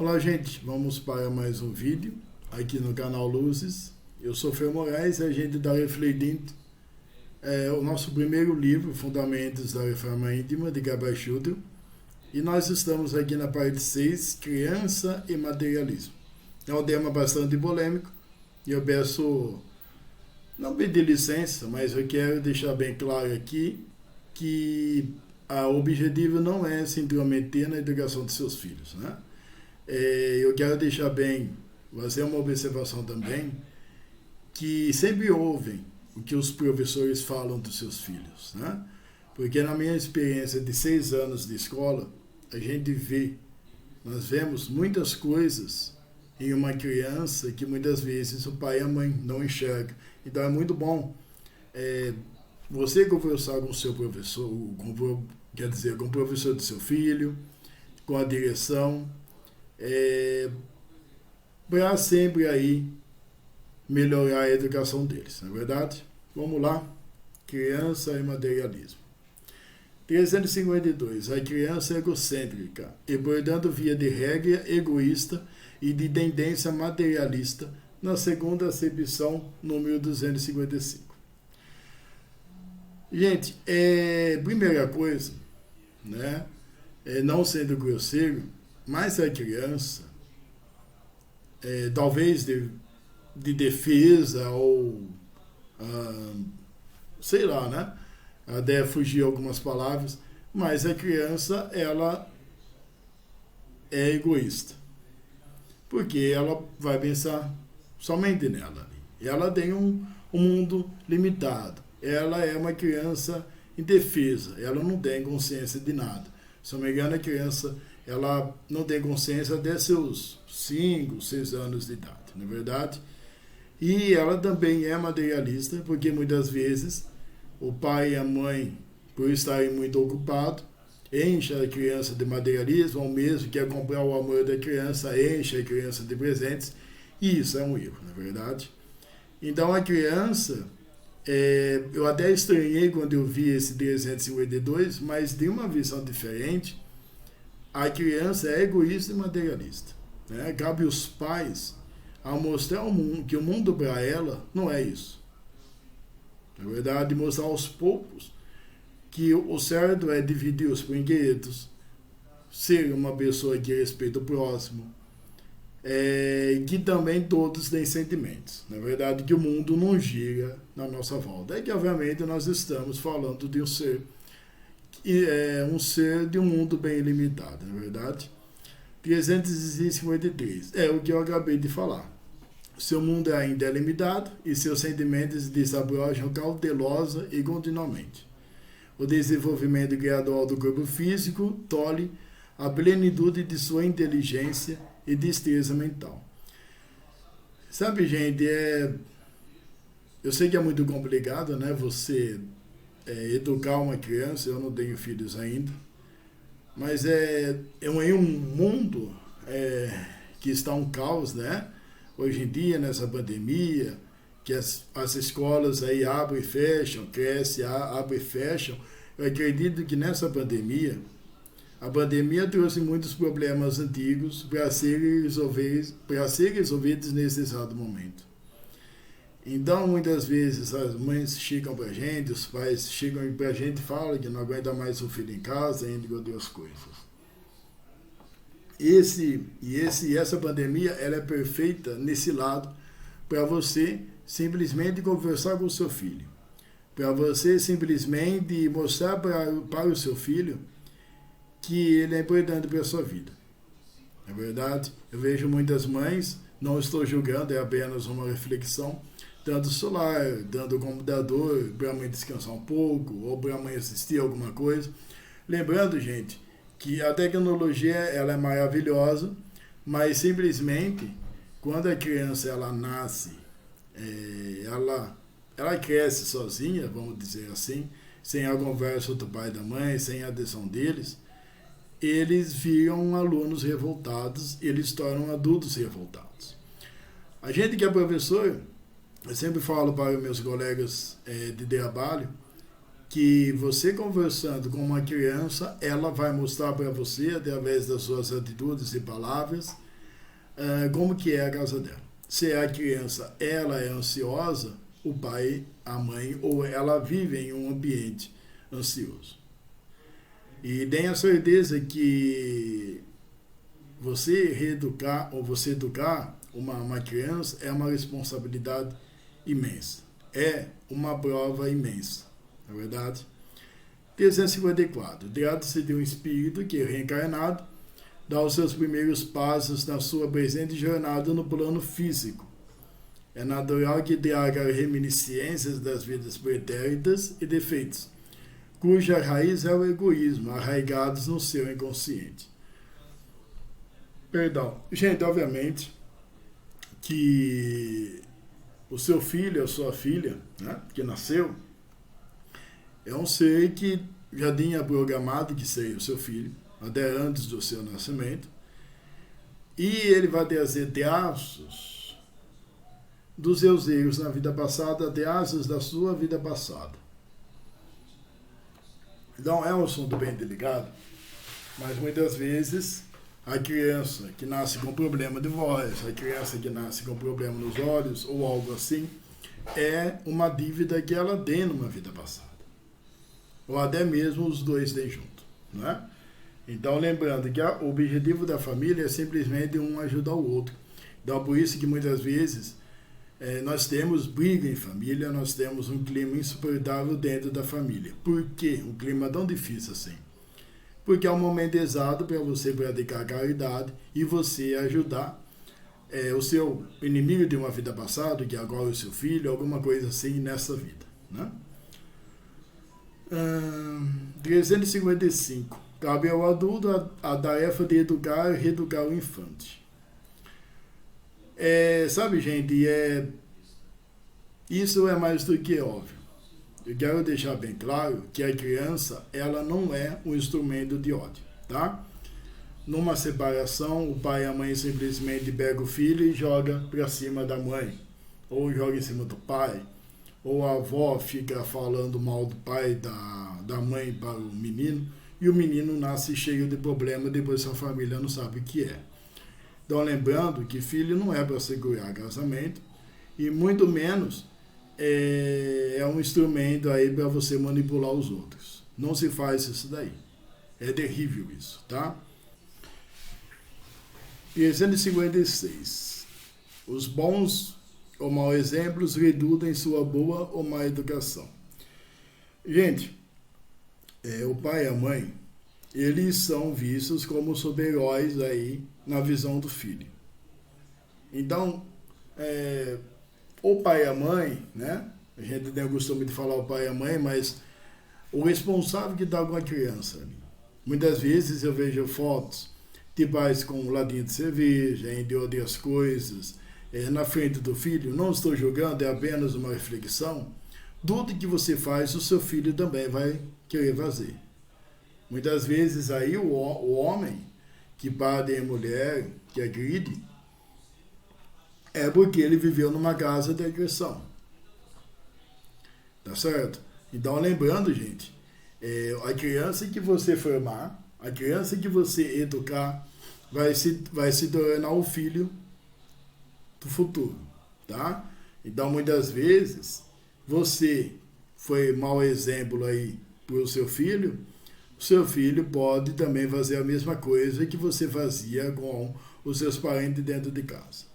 Olá, gente, vamos para mais um vídeo aqui no canal Luzes. Eu sou Fer Moraes e a gente está refletindo o nosso primeiro livro, Fundamentos da Reforma Íntima, de Gabriel Schutter. E nós estamos aqui na parte 6, Criança e Materialismo. É um tema bastante polêmico e eu peço, não pedir licença, mas eu quero deixar bem claro aqui que o objetivo não é se intrometer na educação de seus filhos, né? Eu quero deixar bem, fazer uma observação também, que sempre ouvem o que os professores falam dos seus filhos, né? Porque na minha experiência de 6 anos de escola, nós vemos muitas coisas em uma criança que muitas vezes o pai e a mãe não enxergam. Então é muito bom você conversar com o seu professor, com o professor do seu filho, com a direção, para sempre aí melhorar a educação deles, não é verdade? Vamos lá, criança e materialismo. 352. A criança é egocêntrica e, portanto, via de regra, egoísta e de tendência materialista, na segunda acepção, número 255. Gente, primeira coisa, né, não sendo grosseiro, mas a criança, talvez de defesa ou, sei lá, né, até fugir algumas palavras, mas a criança, ela é egoísta, porque ela vai pensar somente nela. Ela tem um mundo limitado, ela é uma criança indefesa, ela não tem consciência de nada. Se não me engano, a criança, ela não tem consciência até seus 5, 6 anos de idade, não é verdade? E ela também é materialista, porque muitas vezes o pai e a mãe, por estarem muito ocupados, enchem a criança de materialismo, ou mesmo quer comprar o amor da criança, enche a criança de presentes, e isso é um erro, não é verdade? Então a criança, eu até estranhei quando eu vi esse 352, mas de uma visão diferente, a criança é egoísta e materialista, né? Cabe aos pais a mostrar ao mundo que o mundo para ela não é isso. Na verdade, mostrar aos poucos que o certo é dividir os brinquedos, ser uma pessoa que respeita o próximo, que também todos têm sentimentos. Na verdade, que o mundo não gira na nossa volta. É que, obviamente, nós estamos falando de um ser de um mundo bem limitado, na verdade. 353. É o que eu acabei de falar. Seu mundo ainda é limitado e seus sentimentos desabrojam cautelosa e continuamente. O desenvolvimento gradual do corpo físico tolhe a plenitude de sua inteligência e destreza mental. Sabe, gente, eu sei que é muito complicado, né, você educar uma criança. Eu não tenho filhos ainda, mas em um mundo que está um caos, né? Hoje em dia, nessa pandemia, que as escolas aí abrem e fecham, crescem, abrem e fecham. Eu acredito que nessa pandemia, a pandemia trouxe muitos problemas antigos para serem resolvidos nesse exato momento. Então, muitas vezes, as mães chegam para a gente, os pais chegam para a gente e falam que não aguenta mais o filho em casa, entre outras coisas. Essa pandemia, ela é perfeita nesse lado, para você simplesmente conversar com o seu filho, para você simplesmente mostrar para o seu filho que ele é importante para a sua vida. É verdade? Eu vejo muitas mães, não estou julgando, é apenas uma reflexão, dando celular, dando computador para a mãe descansar um pouco, ou para a mãe assistir alguma coisa. Lembrando, gente, que a tecnologia, ela é maravilhosa, mas simplesmente quando a criança, ela nasce, ela cresce sozinha, vamos dizer assim, sem a conversa do pai e da mãe, sem a atenção deles, eles viram alunos revoltados, eles tornam adultos revoltados. A gente que é professor, eu sempre falo para os meus colegas de trabalho que você conversando com uma criança, ela vai mostrar para você, através das suas atitudes e palavras, como que é a casa dela. Se a criança ela é ansiosa, o pai, a mãe, ou ela vive em um ambiente ansioso. E tenha certeza que você reeducar ou você educar uma criança é uma responsabilidade imensa. É uma prova imensa, na verdade. 354. Trata-se de um espírito que, reencarnado, dá os seus primeiros passos na sua presente jornada no plano físico. É natural que traga reminiscências das vidas pretéritas e defeitos, cuja raiz é o egoísmo, arraigados no seu inconsciente. Perdão. Gente, obviamente que o seu filho, a sua filha, né, que nasceu, é um ser que já tinha programado que seria o seu filho, até antes do seu nascimento, e ele vai trazer traços dos seus erros na vida passada, traços da sua vida passada. Então é um assunto bem delicado, mas muitas vezes a criança que nasce com problema de voz, a criança que nasce com problema nos olhos ou algo assim, é uma dívida que ela tem numa vida passada. Ou até mesmo os dois têm junto, não é? Então, lembrando que o objetivo da família é simplesmente um ajudar o outro. Então, por isso que muitas vezes nós temos briga em família, nós temos um clima insuportável dentro da família. Por que um clima tão difícil assim? Porque é um momento exato para você praticar a caridade e você ajudar o seu inimigo de uma vida passada, que agora é o seu filho, alguma coisa assim nessa vida, né? 355. Cabe ao adulto a tarefa de educar e reeducar o infante. Sabe, gente, isso é mais do que óbvio. Eu quero deixar bem claro que a criança, ela não é um instrumento de ódio, tá? Numa separação, o pai e a mãe simplesmente pegam o filho e joga para cima da mãe, ou joga em cima do pai, ou a avó fica falando mal do pai, da mãe para o menino, e o menino nasce cheio de problema, depois sua família não sabe o que é. Então, lembrando que filho não é para segurar casamento, e muito menos é um instrumento aí para você manipular os outros. Não se faz isso daí. É terrível isso, tá? 356. Os bons ou maus exemplos reduzem sua boa ou má educação. Gente, o pai e a mãe, eles são vistos como super-heróis aí na visão do filho. Então, o pai e a mãe, né? A gente tem o costume de falar o pai e a mãe, mas o responsável que está com a criança ali. Muitas vezes eu vejo fotos de pais com um ladinho de cerveja, entre outras coisas, na frente do filho. Não estou julgando, é apenas uma reflexão. Tudo que você faz, o seu filho também vai querer fazer. Muitas vezes aí o homem que bate em mulher, que agride, é porque ele viveu numa casa de agressão. Tá certo? Então, lembrando, gente, a criança que você formar, a criança que você educar, vai se tornar o filho do futuro, tá? Então, muitas vezes, você foi mau exemplo aí para o seu filho pode também fazer a mesma coisa que você fazia com os seus parentes dentro de casa.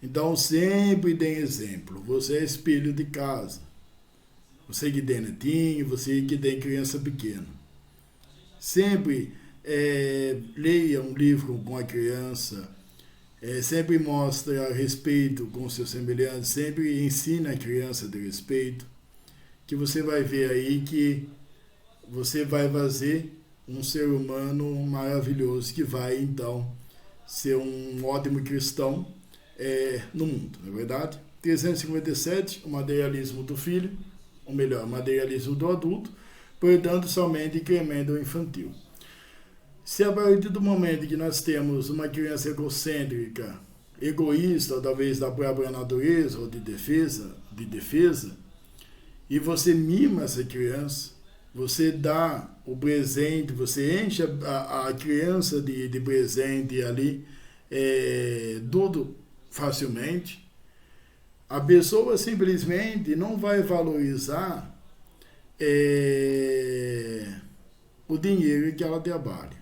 Então, sempre dê exemplo. Você é espelho de casa. Você que tem netinho, você que tem criança pequena. Sempre leia um livro com a criança, sempre mostra respeito com seus semelhantes, sempre ensina a criança de respeito, que você vai ver aí que você vai fazer um ser humano maravilhoso, que vai então ser um ótimo cristão no mundo, não é verdade? 357, o materialismo do filho, ou melhor, o materialismo do adulto, portanto, somente incremento infantil. Se a partir do momento que nós temos uma criança egocêntrica, egoísta, ou talvez da própria natureza, ou de defesa, e você mima essa criança, você dá o presente, você enche a criança de presente ali, tudo facilmente, a pessoa simplesmente não vai valorizar o dinheiro que ela trabalha.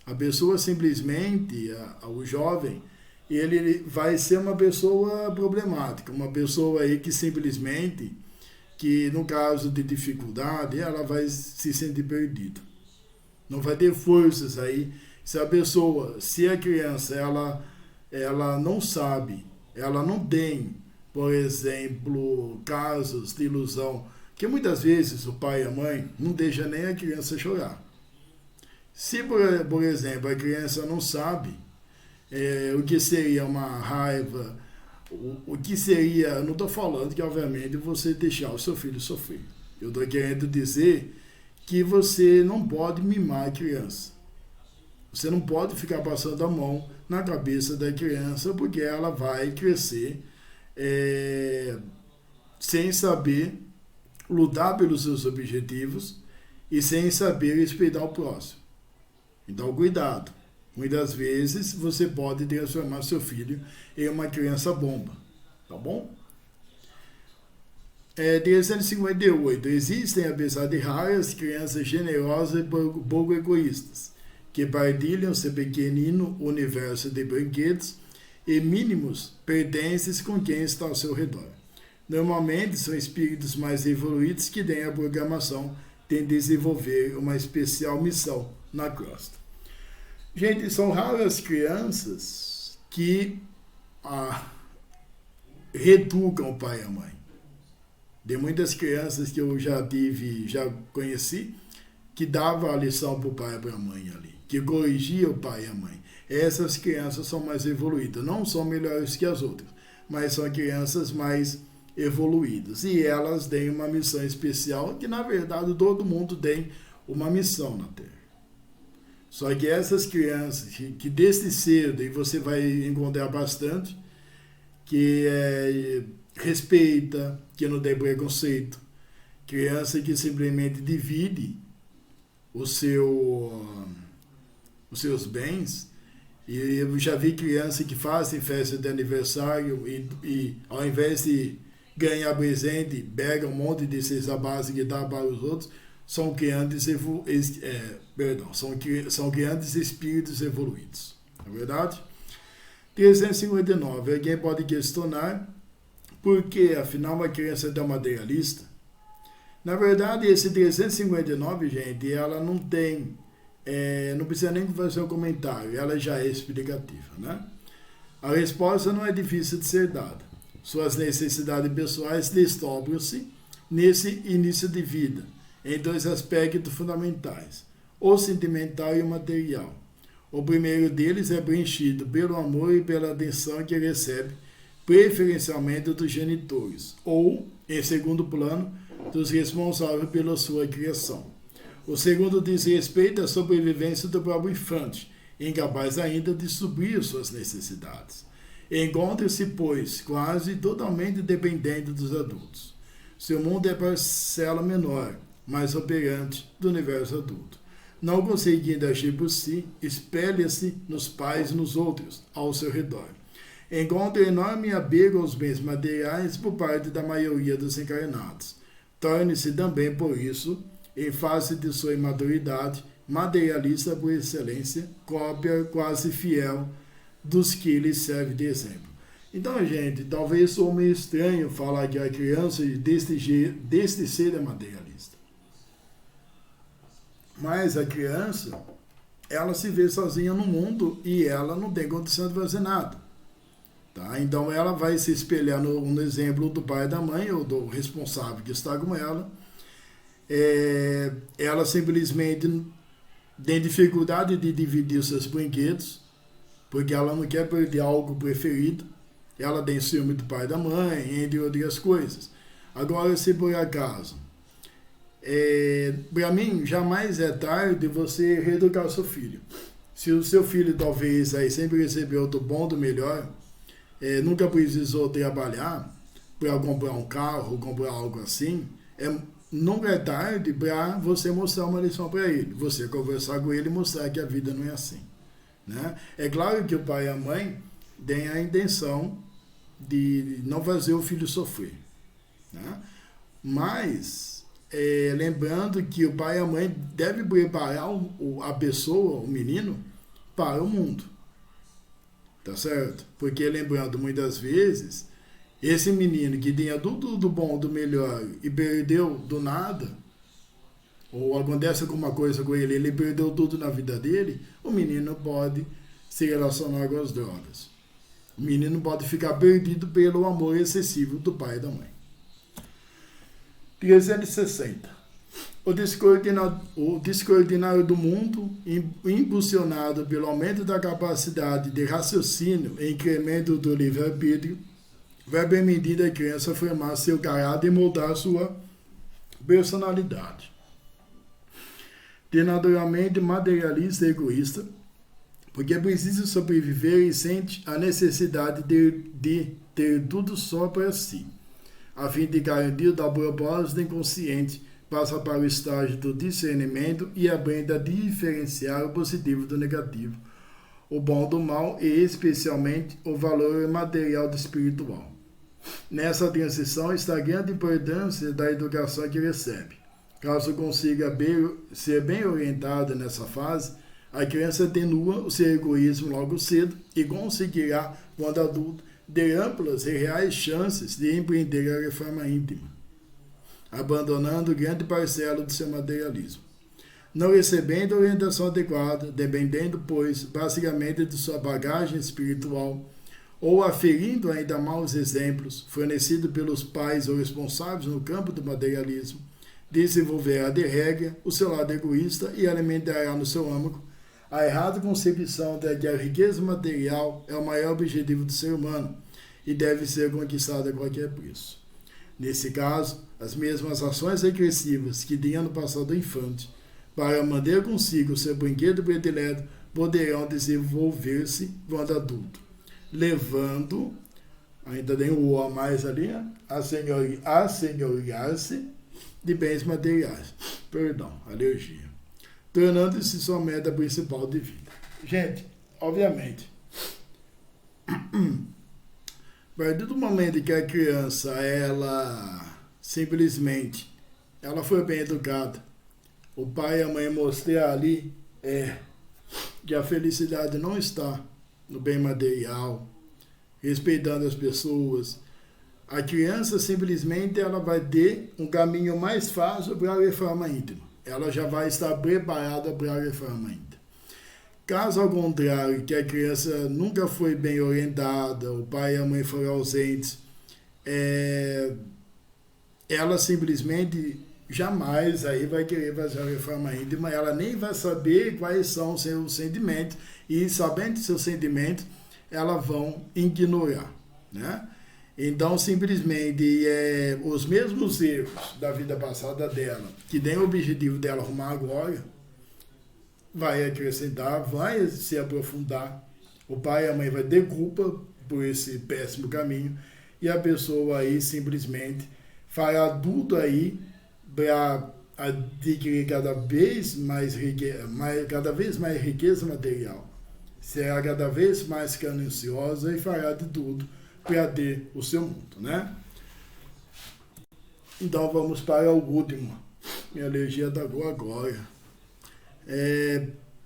A pessoa simplesmente, o jovem, ele vai ser uma pessoa problemática, uma pessoa aí que simplesmente, que no caso de dificuldade, ela vai se sentir perdida. Não vai ter forças aí. Se a criança, ela não sabe, ela não tem, por exemplo, casos de ilusão, que muitas vezes o pai e a mãe não deixam nem a criança chorar. Se, por exemplo, a criança não sabe o que seria uma raiva, o que seria, eu não estou falando que, obviamente, você deixar o seu filho sofrer. Eu estou querendo dizer que você não pode mimar a criança. Você não pode ficar passando a mão na cabeça da criança, porque ela vai crescer sem saber lutar pelos seus objetivos e sem saber respeitar o próximo. Então, cuidado. Muitas vezes você pode transformar seu filho em uma criança bomba. Tá bom? 358. Existem, apesar de raras, crianças generosas e pouco egoístas, que partilham seu pequenino universo de brinquedos e mínimos pertences com quem está ao seu redor. Normalmente são espíritos mais evoluídos que têm a programação de desenvolver uma especial missão na crosta. Gente, são raras crianças que reeducam o pai e a mãe. De muitas crianças que eu já conheci, que dava a lição para o pai e para a mãe ali, que corrigia o pai e a mãe. Essas crianças são mais evoluídas, não são melhores que as outras, mas são crianças mais evoluídas. E elas têm uma missão especial, que na verdade todo mundo tem uma missão na Terra. Só que essas crianças que desde cedo, e você vai encontrar bastante, que respeita, que não tem preconceito, criança que simplesmente divide os seus bens. E eu já vi crianças que fazem festa de aniversário e ao invés de ganhar presente, pega um monte de cesta básica e dá para os outros. São grandes espíritos evoluídos. Não é verdade? 359. Alguém pode questionar por que, afinal, a criança é tão materialista? Na verdade, esse 359, gente, ela não tem... não precisa nem fazer um comentário, ela já é explicativa, né? A resposta não é difícil de ser dada. Suas necessidades pessoais desdobram-se nesse início de vida, em dois aspectos fundamentais, o sentimental e o material. O primeiro deles é preenchido pelo amor e pela atenção que recebe, preferencialmente dos genitores, ou, em segundo plano, dos responsáveis pela sua criação. O segundo diz respeito à sobrevivência do próprio infante, incapaz ainda de suprir suas necessidades. Encontra-se, pois, quase totalmente dependente dos adultos. Seu mundo é parcela menor, mais operante do universo adulto. Não conseguindo agir por si, espelha-se nos pais e nos outros, ao seu redor. Encontra enorme apego aos bens materiais por parte da maioria dos encarnados. Torne-se também, por isso, em face de sua imaturidade, materialista por excelência, cópia quase fiel dos que lhe serve de exemplo. Então, gente, talvez soe meio estranho falar que a criança deste ser é materialista. Mas a criança, ela se vê sozinha no mundo e ela não tem condição de fazer nada. Tá? Então ela vai se espelhar no exemplo do pai e da mãe, ou do responsável que está com ela. Ela simplesmente tem dificuldade de dividir os seus brinquedos, porque ela não quer perder algo preferido. Ela tem ciúme do pai e da mãe, entre outras coisas. Agora, se por acaso, para mim, jamais é tarde você reeducar o seu filho. Se o seu filho talvez aí sempre recebeu do bom, do melhor, nunca precisou trabalhar para comprar um carro, comprar algo assim, nunca é tarde para você mostrar uma lição para ele. Você conversar com ele e mostrar que a vida não é assim. né? É claro que o pai e a mãe têm a intenção de não fazer o filho sofrer, né? Mas, lembrando que o pai e a mãe devem preparar a pessoa, o menino, para o mundo. Tá certo? Porque, lembrando, muitas vezes, esse menino que tinha tudo do bom, do melhor, e perdeu do nada, ou acontece alguma coisa com ele, ele perdeu tudo na vida dele, o menino pode se relacionar com as drogas. O menino pode ficar perdido pelo amor excessivo do pai e da mãe. 360. O descoordinário do mundo, impulsionado pelo aumento da capacidade de raciocínio e incremento do livre-arbítrio, vai permitir à criança formar seu caráter e moldar sua personalidade. De naturalmente materialista e egoísta, porque é preciso sobreviver e sente a necessidade de ter tudo só para si, a fim de garantir o propósito inconsciente, passa para o estágio do discernimento e aprende a diferenciar o positivo do negativo, o bom do mal e especialmente o valor material do espiritual. Nessa transição está a grande importância da educação que recebe. Caso consiga ser bem orientada nessa fase, a criança atenua o seu egoísmo logo cedo e conseguirá, quando adulto, ter amplas e reais chances de empreender a reforma íntima, abandonando grande parcela do seu materialismo. Não recebendo orientação adequada, dependendo, pois, basicamente de sua bagagem espiritual, ou aferindo ainda maus exemplos fornecidos pelos pais ou responsáveis no campo do materialismo, desenvolverá de regra o seu lado egoísta e alimentará no seu âmago a errada concepção de que a riqueza material é o maior objetivo do ser humano e deve ser conquistada a qualquer preço. Nesse caso, as mesmas ações regressivas que tinha no passado infante, para manter consigo seu brinquedo predileto, poderão desenvolver-se quando adulto, levando, ainda tem o O a mais ali, a senhorear-se de bens materiais. Alergia. Tornando-se sua meta principal de vida. Gente, obviamente, a partir do momento que a criança, ela foi bem educada, o pai e a mãe mostrar ali que a felicidade não está no bem material, respeitando as pessoas, a criança simplesmente ela vai ter um caminho mais fácil para a reforma íntima. Ela já vai estar preparada para a reforma íntima. Caso ao contrário, que a criança nunca foi bem orientada, o pai e a mãe foram ausentes, ela simplesmente jamais aí vai querer fazer a reforma íntima, ela nem vai saber quais são os seus sentimentos, e sabendo seus sentimentos, elas vão ignorar, né? Então, simplesmente, os mesmos erros da vida passada dela, que tem o objetivo dela arrumar agora, vai acrescentar, vai se aprofundar. O pai e a mãe vai ter culpa por esse péssimo caminho, e a pessoa aí simplesmente fará tudo aí para adquirir cada vez mais riqueza material. Será cada vez mais gananciosa e fará de tudo para ter o seu mundo, né? Então vamos para o último. Minha alergia está agora.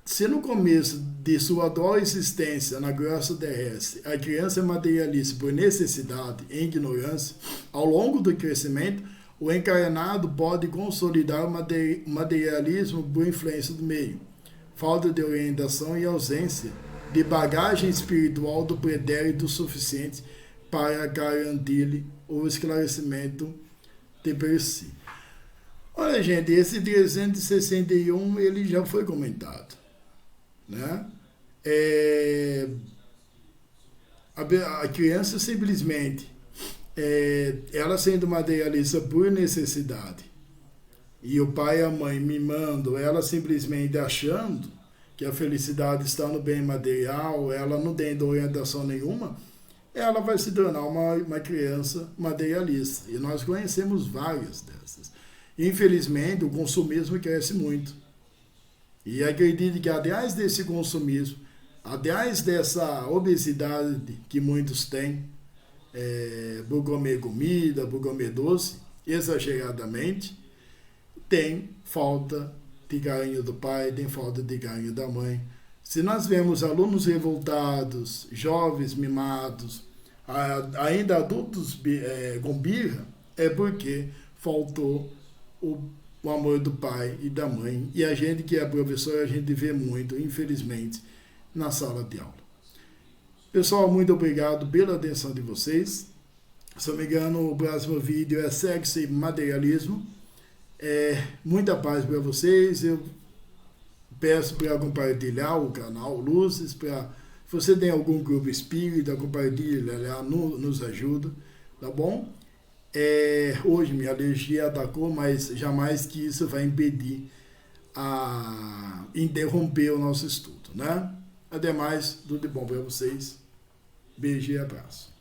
Se no começo de sua atual existência na crosta terrestre, a criança é materialista por necessidade e ignorância, ao longo do crescimento, o encarnado pode consolidar o materialismo por influência do meio, falta de orientação e ausência de bagagem espiritual do pretérito suficiente para garantir-lhe o esclarecimento de per si. Olha, gente, esse 361 ele já foi comentado, né? A criança simplesmente, ela sendo materialista por necessidade, e o pai e a mãe mimando, ela simplesmente achando que a felicidade está no bem material, ela não tendo orientação nenhuma, ela vai se tornar uma criança materialista. E nós conhecemos várias dessas. Infelizmente, o consumismo cresce muito. E acredito que, atrás desse consumismo, Aliás, dessa obesidade que muitos têm, por comer comida, por comer doce, exageradamente, tem falta de carinho do pai, tem falta de carinho da mãe. Se nós vemos alunos revoltados, jovens mimados, ainda adultos com birra, é porque faltou o amor do pai e da mãe. E a gente que é professor, a gente vê muito, infelizmente, na sala de aula. Pessoal, muito obrigado pela atenção de vocês. Se não me engano, o próximo vídeo é sexo e materialismo. Muita paz para vocês. Eu peço para compartilhar o canal Luzes. Se você tem algum grupo espírita, compartilha, nos ajuda, tá bom? Hoje minha alergia atacou, mas jamais que isso vai impedir interromper o nosso estudo, né? Ademais, tudo de bom para vocês. Beijo e abraço.